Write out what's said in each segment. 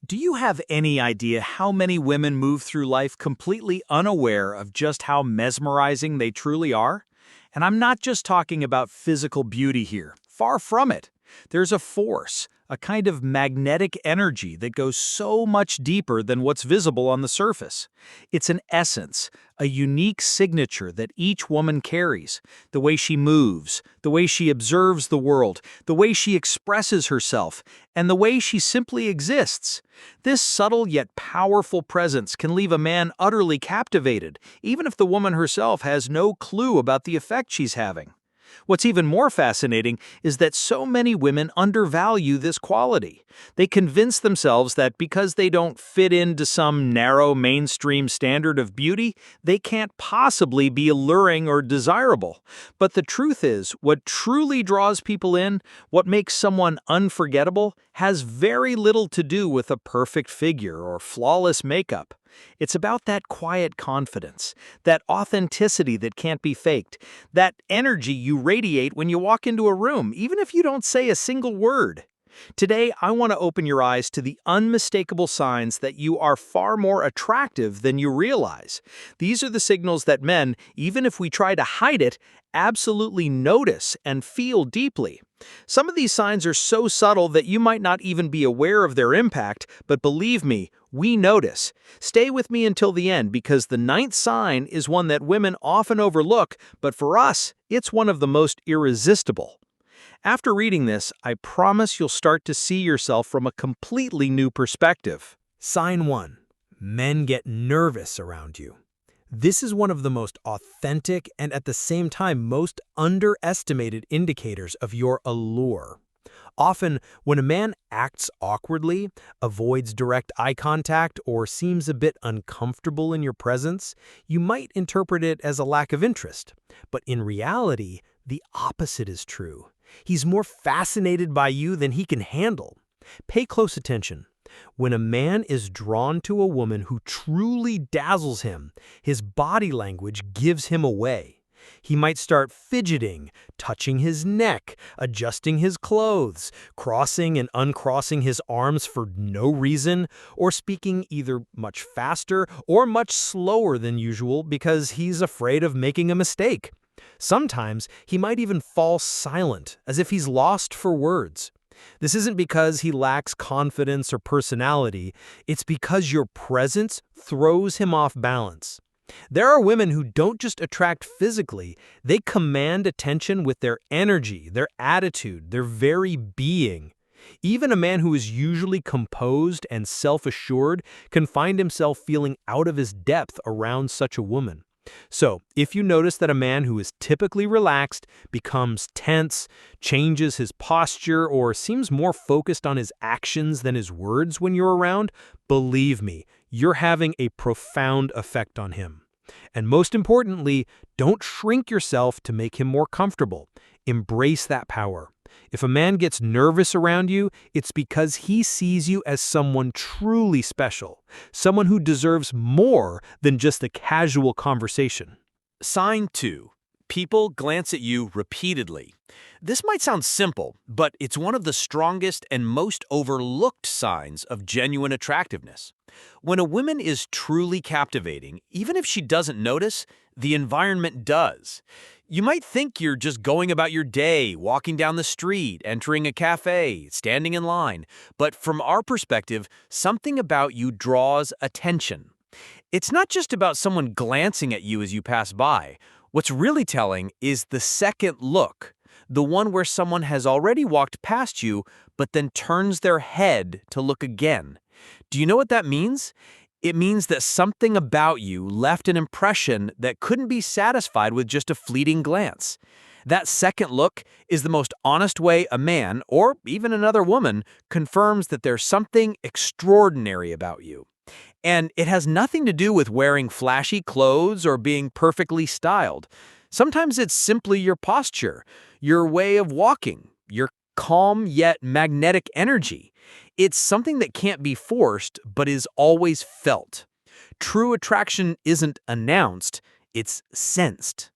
Do you have any idea how many women move through life completely unaware of just how mesmerizing they truly are? And I'm not just talking about physical beauty here. Far from it. There's a force, a kind of magnetic energy that goes so much deeper than what's visible on the surface. It's an essence, a unique signature that each woman carries. The way she moves, the way she observes the world, the way she expresses herself, and the way she simply exists. This subtle yet powerful presence can leave a man utterly captivated, even if the woman herself has no clue about the effect she's having. What's even more fascinating is that so many women undervalue this quality. They convince themselves that because they don't fit into some narrow mainstream standard of beauty, they can't possibly be alluring or desirable. But the truth is, what truly draws people in, what makes someone unforgettable, has very little to do with a perfect figure or flawless makeup. It's about that quiet confidence, that authenticity that can't be faked, that energy you radiate when you walk into a room, even if you don't say a single word. Today, I want to open your eyes to the unmistakable signs that you are far more attractive than you realize. These are the signals that men, even if we try to hide it, absolutely notice and feel deeply. Some of these signs are so subtle that you might not even be aware of their impact, but believe me, we notice. Stay with me until the end because the ninth sign is one that women often overlook, but for us, it's one of the most irresistible. After reading this, I promise you'll start to see yourself from a completely new perspective. Sign 1. Men get nervous around you. This is one of the most authentic and at the same time most underestimated indicators of your allure. Often, when a man acts awkwardly, avoids direct eye contact, or seems a bit uncomfortable in your presence, you might interpret it as a lack of interest. But in reality, the opposite is true. He's more fascinated by you than he can handle. Pay close attention. When a man is drawn to a woman who truly dazzles him, his body language gives him away. He might start fidgeting, touching his neck, adjusting his clothes, crossing and uncrossing his arms for no reason, or speaking either much faster or much slower than usual because he's afraid of making a mistake. Sometimes he might even fall silent, as if he's lost for words. This isn't because he lacks confidence or personality, it's because your presence throws him off balance. There are women who don't just attract physically, they command attention with their energy, their attitude, their very being. Even a man who is usually composed and self-assured can find himself feeling out of his depth around such a woman. So, if you notice that a man who is typically relaxed becomes tense, changes his posture, or seems more focused on his actions than his words when you're around, believe me, you're having a profound effect on him. And most importantly, don't shrink yourself to make him more comfortable. Embrace that power. If a man gets nervous around you, it's because he sees you as someone truly special, someone who deserves more than just a casual conversation. Sign 2. People glance at you repeatedly. This might sound simple, but it's one of the strongest and most overlooked signs of genuine attractiveness. When a woman is truly captivating, even if she doesn't notice, the environment does. You might think you're just going about your day, walking down the street, entering a cafe, standing in line, but from our perspective, something about you draws attention. It's not just about someone glancing at you as you pass by. What's really telling is the second look, the one where someone has already walked past you, but then turns their head to look again. Do you know what that means? It means that something about you left an impression that couldn't be satisfied with just a fleeting glance. That second look is the most honest way a man, or even another woman, confirms that there's something extraordinary about you. And it has nothing to do with wearing flashy clothes or being perfectly styled. Sometimes it's simply your posture, your way of walking, your calm yet magnetic energy. It's something that can't be forced, but is always felt. True attraction isn't announced, it's sensed.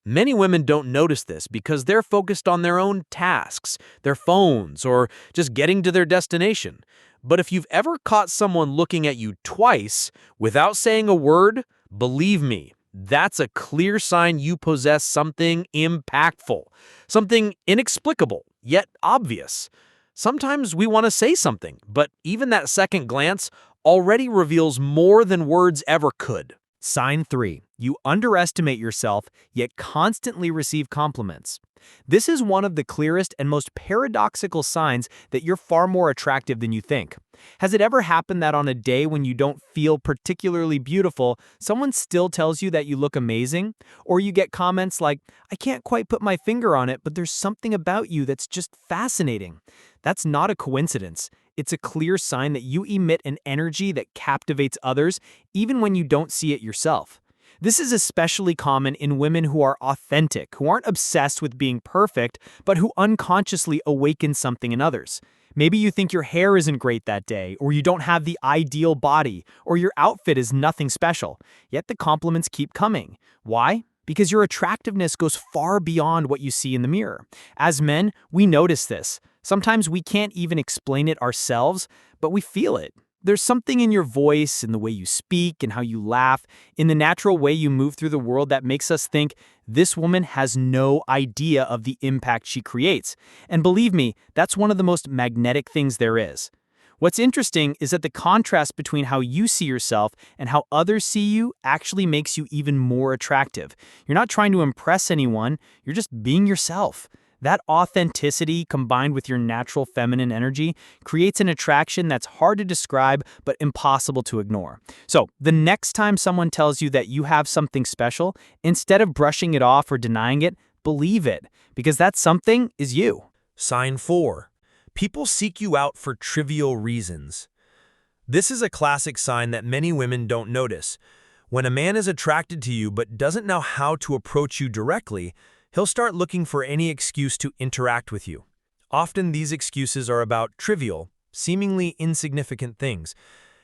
Many women don't notice this because they're focused on their own tasks, their phones, or just getting to their destination. But if you've ever caught someone looking at you twice without saying a word, believe me, that's a clear sign you possess something impactful, something inexplicable, yet obvious. Sometimes we want to say something, but even that second glance already reveals more than words ever could. Sign 3. You underestimate yourself, yet constantly receive compliments. This is one of the clearest and most paradoxical signs that you're far more attractive than you think. Has it ever happened that on a day when you don't feel particularly beautiful, someone still tells you that you look amazing? Or you get comments like, "I can't quite put my finger on it, but there's something about you that's just fascinating." That's not a coincidence. It's a clear sign that you emit an energy that captivates others, even when you don't see it yourself. This is especially common in women who are authentic, who aren't obsessed with being perfect, but who unconsciously awaken something in others. Maybe you think your hair isn't great that day, or you don't have the ideal body, or your outfit is nothing special, yet the compliments keep coming. Why? Because your attractiveness goes far beyond what you see in the mirror. As men, we notice this. Sometimes we can't even explain it ourselves, but we feel it. There's something in your voice, in the way you speak, and how you laugh, in the natural way you move through the world that makes us think, this woman has no idea of the impact she creates. And believe me, that's one of the most magnetic things there is. What's interesting is that the contrast between how you see yourself and how others see you actually makes you even more attractive. You're not trying to impress anyone, you're just being yourself. That authenticity, combined with your natural feminine energy, creates an attraction that's hard to describe but impossible to ignore. So, the next time someone tells you that you have something special, instead of brushing it off or denying it, believe it, because that something is you. Sign 4. People seek you out for trivial reasons. This is a classic sign that many women don't notice. When a man is attracted to you but doesn't know how to approach you directly, he'll start looking for any excuse to interact with you. Often these excuses are about trivial, seemingly insignificant things.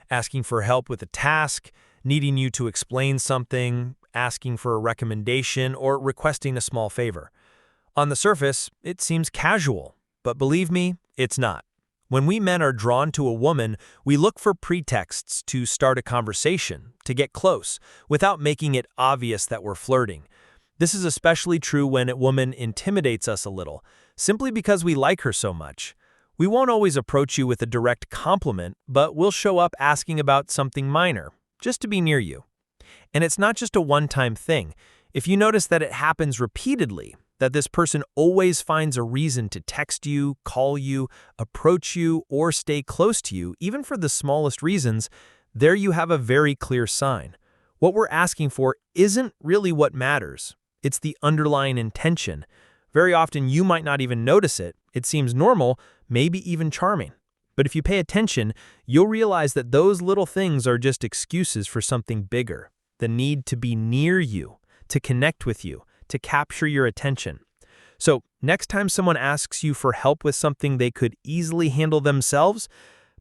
Asking for help with a task, needing you to explain something, asking for a recommendation, or requesting a small favor. On the surface, it seems casual, but believe me, it's not. When we men are drawn to a woman, we look for pretexts to start a conversation, to get close, without making it obvious that we're flirting. This is especially true when a woman intimidates us a little, simply because we like her so much. We won't always approach you with a direct compliment, but we'll show up asking about something minor, just to be near you. And it's not just a one-time thing. If you notice that it happens repeatedly, that this person always finds a reason to text you, call you, approach you, or stay close to you, even for the smallest reasons, there you have a very clear sign. What we're asking for isn't really what matters. It's the underlying intention. Very often you might not even notice it. It seems normal, maybe even charming. But if you pay attention, you'll realize that those little things are just excuses for something bigger. The need to be near you, to connect with you, to capture your attention. So, next time someone asks you for help with something they could easily handle themselves,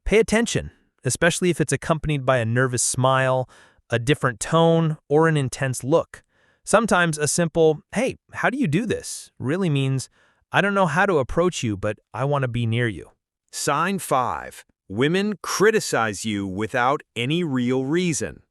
pay attention, especially if it's accompanied by a nervous smile, a different tone, or an intense look. Sometimes a simple, "Hey, how do you do this?" really means, "I don't know how to approach you, but I want to be near you." Sign 5. Women criticize you without any real reason.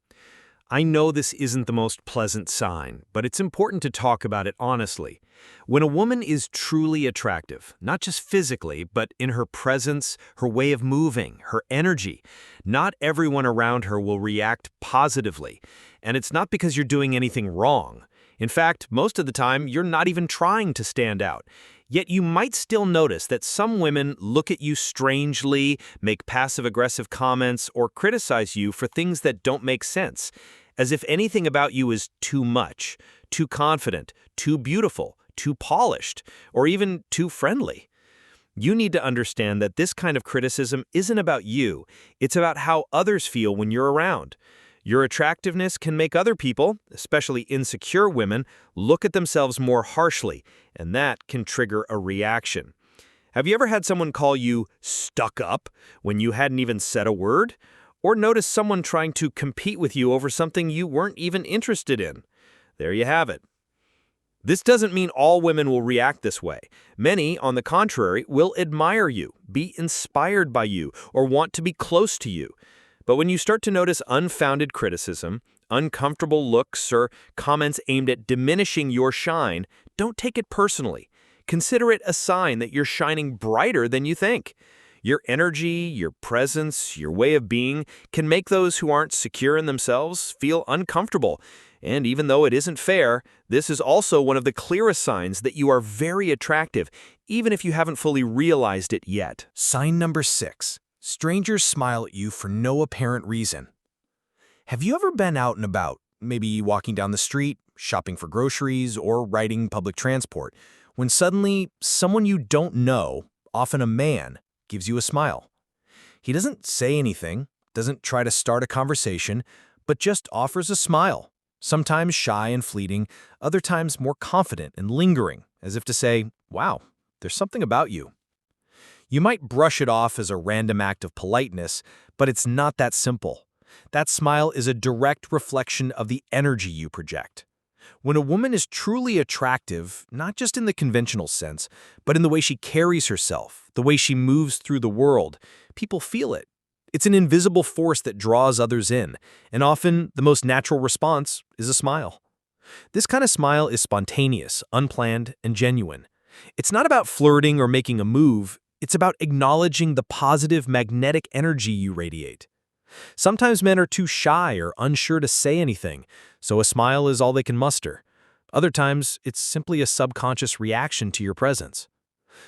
I know this isn't the most pleasant sign, but it's important to talk about it honestly. When a woman is truly attractive, not just physically, but in her presence, her way of moving, her energy, not everyone around her will react positively. And it's not because you're doing anything wrong. In fact, most of the time, you're not even trying to stand out. Yet you might still notice that some women look at you strangely, make passive-aggressive comments, or criticize you for things that don't make sense, as if anything about you is too much, too confident, too beautiful, too polished, or even too friendly. You need to understand that this kind of criticism isn't about you, it's about how others feel when you're around. Your attractiveness can make other people, especially insecure women, look at themselves more harshly, and that can trigger a reaction. Have you ever had someone call you stuck up when you hadn't even said a word? Or notice someone trying to compete with you over something you weren't even interested in? There you have it. This doesn't mean all women will react this way. Many, on the contrary, will admire you, be inspired by you, or want to be close to you. But when you start to notice unfounded criticism, uncomfortable looks, or comments aimed at diminishing your shine, don't take it personally. Consider it a sign that you're shining brighter than you think. Your energy, your presence, your way of being can make those who aren't secure in themselves feel uncomfortable. And even though it isn't fair, this is also one of the clearest signs that you are very attractive, even if you haven't fully realized it yet. Sign number 6. Strangers smile at you for no apparent reason. Have you ever been out and about, maybe walking down the street, shopping for groceries, or riding public transport, when suddenly someone you don't know, often a man, gives you a smile? He doesn't say anything, doesn't try to start a conversation, but just offers a smile. Sometimes shy and fleeting, other times more confident and lingering, as if to say, wow, there's something about you. You might brush it off as a random act of politeness, but it's not that simple. That smile is a direct reflection of the energy you project. When a woman is truly attractive, not just in the conventional sense, but in the way she carries herself, the way she moves through the world, people feel it. It's an invisible force that draws others in, and often the most natural response is a smile. This kind of smile is spontaneous, unplanned, and genuine. It's not about flirting or making a move, it's about acknowledging the positive magnetic energy you radiate. Sometimes men are too shy or unsure to say anything, so a smile is all they can muster. Other times, it's simply a subconscious reaction to your presence.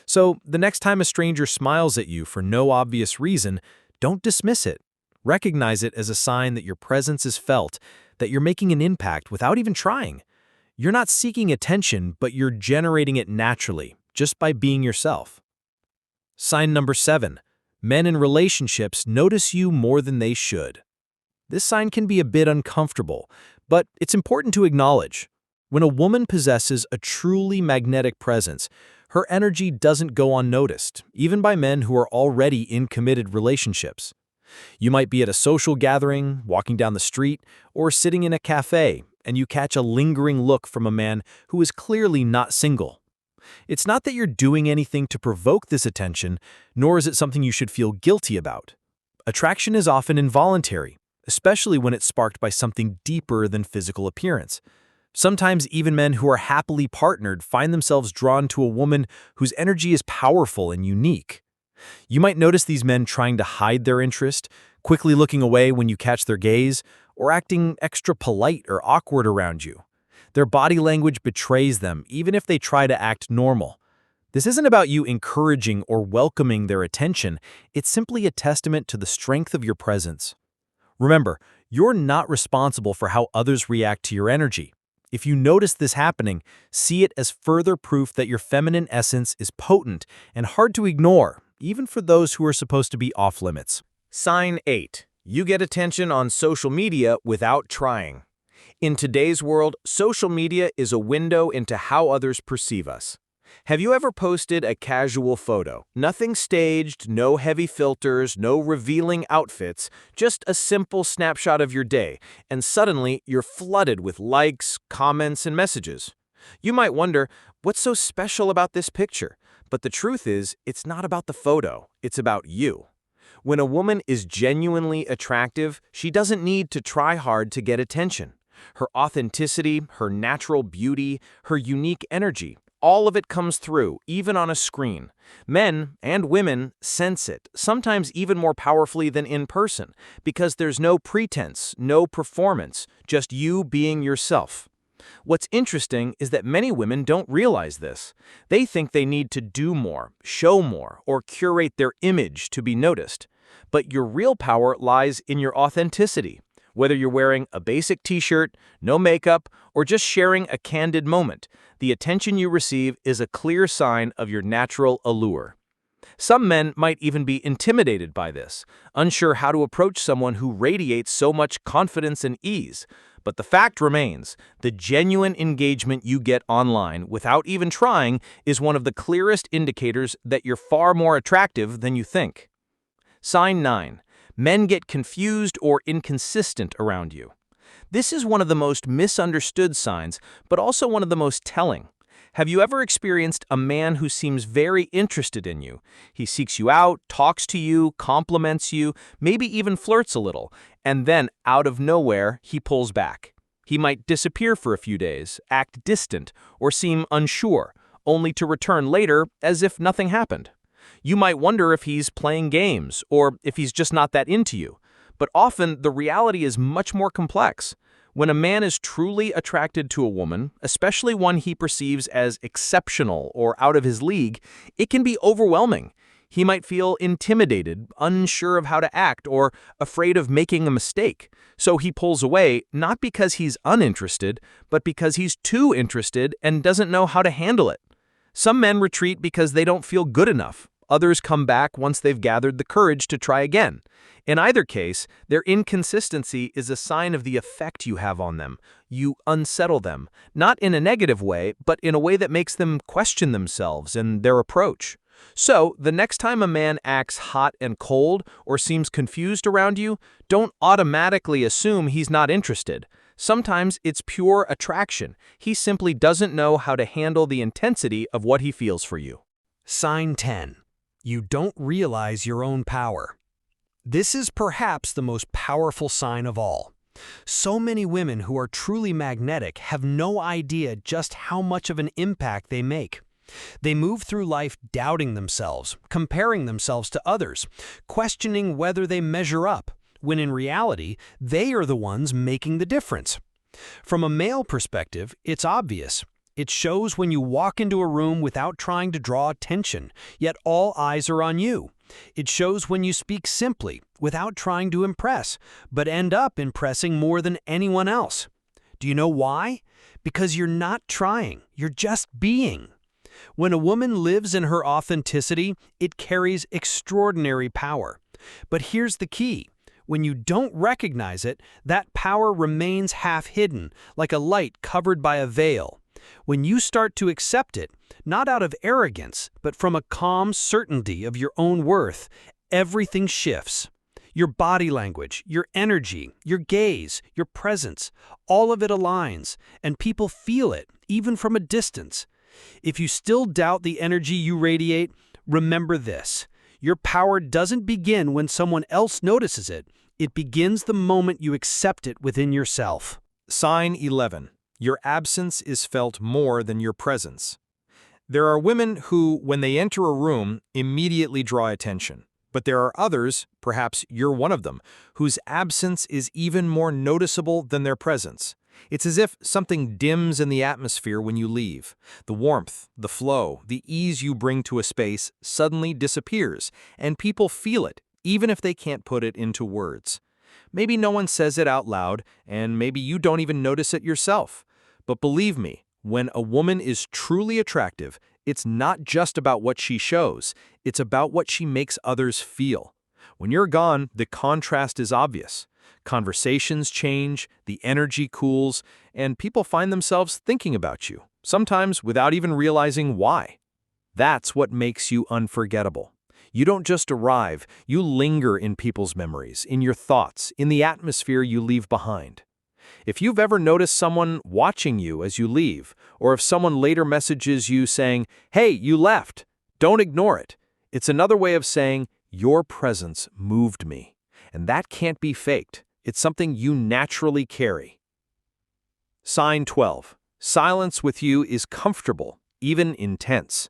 So, the next time a stranger smiles at you for no obvious reason, don't dismiss it. Recognize it as a sign that your presence is felt, that you're making an impact without even trying. You're not seeking attention, but you're generating it naturally, just by being yourself. Sign number 7. Men in relationships notice you more than they should. This sign can be a bit uncomfortable, but it's important to acknowledge. When a woman possesses a truly magnetic presence, her energy doesn't go unnoticed, even by men who are already in committed relationships. You might be at a social gathering, walking down the street, or sitting in a cafe, and you catch a lingering look from a man who is clearly not single. It's not that you're doing anything to provoke this attention, nor is it something you should feel guilty about. Attraction is often involuntary, especially when it's sparked by something deeper than physical appearance. Sometimes even men who are happily partnered find themselves drawn to a woman whose energy is powerful and unique. You might notice these men trying to hide their interest, quickly looking away when you catch their gaze, or acting extra polite or awkward around you. Their body language betrays them, even if they try to act normal. This isn't about you encouraging or welcoming their attention, it's simply a testament to the strength of your presence. Remember, you're not responsible for how others react to your energy. If you notice this happening, see it as further proof that your feminine essence is potent and hard to ignore, even for those who are supposed to be off-limits. Sign 8. You get attention on social media without trying. In today's world, social media is a window into how others perceive us. Have you ever posted a casual photo? Nothing staged, no heavy filters, no revealing outfits, just a simple snapshot of your day, and suddenly you're flooded with likes, comments, and messages. You might wonder, what's so special about this picture? But the truth is, it's not about the photo, it's about you. When a woman is genuinely attractive, she doesn't need to try hard to get attention. Her authenticity, her natural beauty, her unique energy, all of it comes through, even on a screen. Men and women sense it, sometimes even more powerfully than in person, because there's no pretense, no performance, just you being yourself. What's interesting is that many women don't realize this. They think they need to do more, show more, or curate their image to be noticed. But your real power lies in your authenticity. Whether you're wearing a basic t-shirt, no makeup, or just sharing a candid moment, the attention you receive is a clear sign of your natural allure. Some men might even be intimidated by this, unsure how to approach someone who radiates so much confidence and ease. But the fact remains, the genuine engagement you get online without even trying is one of the clearest indicators that you're far more attractive than you think. Sign 9. Men get confused or inconsistent around you. This is one of the most misunderstood signs, but also one of the most telling. Have you ever experienced a man who seems very interested in you? He seeks you out, talks to you, compliments you, maybe even flirts a little, and then, out of nowhere, he pulls back. He might disappear for a few days, act distant, or seem unsure, only to return later as if nothing happened. You might wonder if he's playing games, or if he's just not that into you. But often, the reality is much more complex. When a man is truly attracted to a woman, especially one he perceives as exceptional or out of his league, it can be overwhelming. He might feel intimidated, unsure of how to act, or afraid of making a mistake. So he pulls away, not because he's uninterested, but because he's too interested and doesn't know how to handle it. Some men retreat because they don't feel good enough. Others come back once they've gathered the courage to try again. In either case, their inconsistency is a sign of the effect you have on them. You unsettle them, not in a negative way, but in a way that makes them question themselves and their approach. So, the next time a man acts hot and cold or seems confused around you, don't automatically assume he's not interested. Sometimes it's pure attraction. He simply doesn't know how to handle the intensity of what he feels for you. Sign 10. You don't realize your own power. This is perhaps the most powerful sign of all. So many women who are truly magnetic have no idea just how much of an impact they make. They move through life doubting themselves, comparing themselves to others, questioning whether they measure up, when in reality, they are the ones making the difference. From a male perspective, it's obvious. It shows when you walk into a room without trying to draw attention, yet all eyes are on you. It shows when you speak simply, without trying to impress, but end up impressing more than anyone else. Do you know why? Because you're not trying, you're just being. When a woman lives in her authenticity, it carries extraordinary power. But here's the key. When you don't recognize it, that power remains half-hidden, like a light covered by a veil. When you start to accept it, not out of arrogance, but from a calm certainty of your own worth, everything shifts. Your body language, your energy, your gaze, your presence, all of it aligns, and people feel it, even from a distance. If you still doubt the energy you radiate, remember this. Your power doesn't begin when someone else notices it. It begins the moment you accept it within yourself. Sign 11. Your absence is felt more than your presence. There are women who, when they enter a room, immediately draw attention. But there are others, perhaps you're one of them, whose absence is even more noticeable than their presence. It's as if something dims in the atmosphere when you leave. The warmth, the flow, the ease you bring to a space suddenly disappears, and people feel it, even if they can't put it into words. Maybe no one says it out loud, and maybe you don't even notice it yourself. But believe me, when a woman is truly attractive, it's not just about what she shows, it's about what she makes others feel. When you're gone, the contrast is obvious. Conversations change, the energy cools, and people find themselves thinking about you, sometimes without even realizing why. That's what makes you unforgettable. You don't just arrive, you linger in people's memories, in your thoughts, in the atmosphere you leave behind. If you've ever noticed someone watching you as you leave, or if someone later messages you saying, "Hey, you left," don't ignore it. It's another way of saying, "Your presence moved me." And that can't be faked. It's something you naturally carry. Sign 12. Silence with you is comfortable, even intense.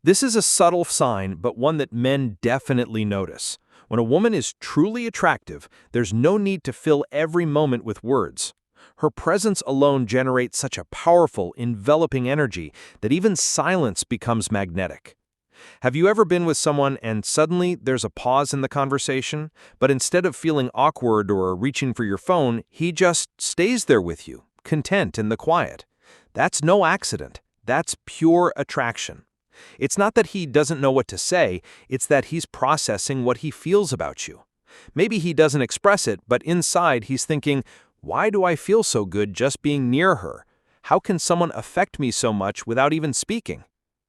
This is a subtle sign, but one that men definitely notice. When a woman is truly attractive, there's no need to fill every moment with words. Her presence alone generates such a powerful, enveloping energy that even silence becomes magnetic. Have you ever been with someone and suddenly there's a pause in the conversation, but instead of feeling awkward or reaching for your phone, he just stays there with you, content in the quiet? That's no accident. That's pure attraction. It's not that he doesn't know what to say, it's that he's processing what he feels about you. Maybe he doesn't express it, but inside he's thinking, "Why do I feel so good just being near her? How can someone affect me so much without even speaking?"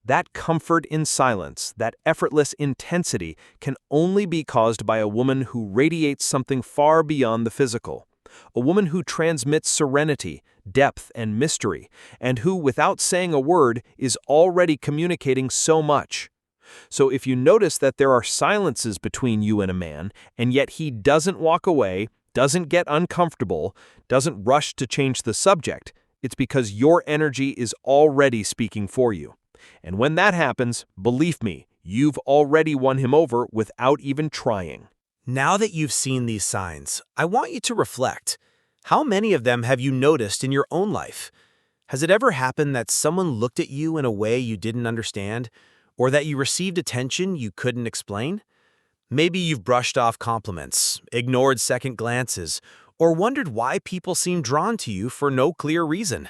That comfort in silence, that effortless intensity, can only be caused by a woman who radiates something far beyond the physical. A woman who transmits serenity, depth, and mystery, and who, without saying a word, is already communicating so much. So if you notice that there are silences between you and a man, and yet he doesn't walk away, doesn't get uncomfortable, doesn't rush to change the subject, it's because your energy is already speaking for you. And when that happens, believe me, you've already won him over without even trying. Now that you've seen these signs, I want you to reflect. How many of them have you noticed in your own life? Has it ever happened that someone looked at you in a way you didn't understand, or that you received attention you couldn't explain? Maybe you've brushed off compliments, ignored second glances, or wondered why people seem drawn to you for no clear reason.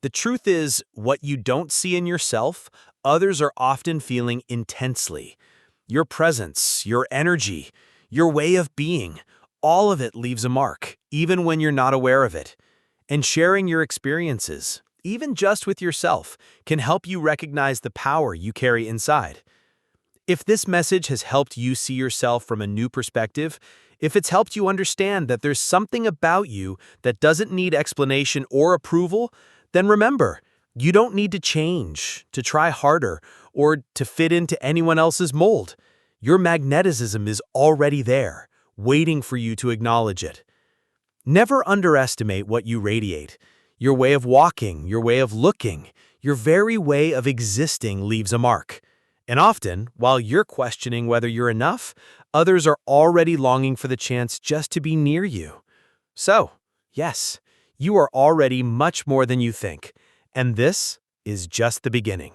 The truth is, what you don't see in yourself, others are often feeling intensely. Your presence, your energy, your way of being, all of it leaves a mark, even when you're not aware of it. And sharing your experiences, even just with yourself, can help you recognize the power you carry inside. If this message has helped you see yourself from a new perspective, if it's helped you understand that there's something about you that doesn't need explanation or approval, then remember, you don't need to change, to try harder, or to fit into anyone else's mold. Your magnetism is already there, waiting for you to acknowledge it. Never underestimate what you radiate. Your way of walking, your way of looking, your very way of existing leaves a mark. And often, while you're questioning whether you're enough, others are already longing for the chance just to be near you. So, yes, you are already much more than you think, and this is just the beginning.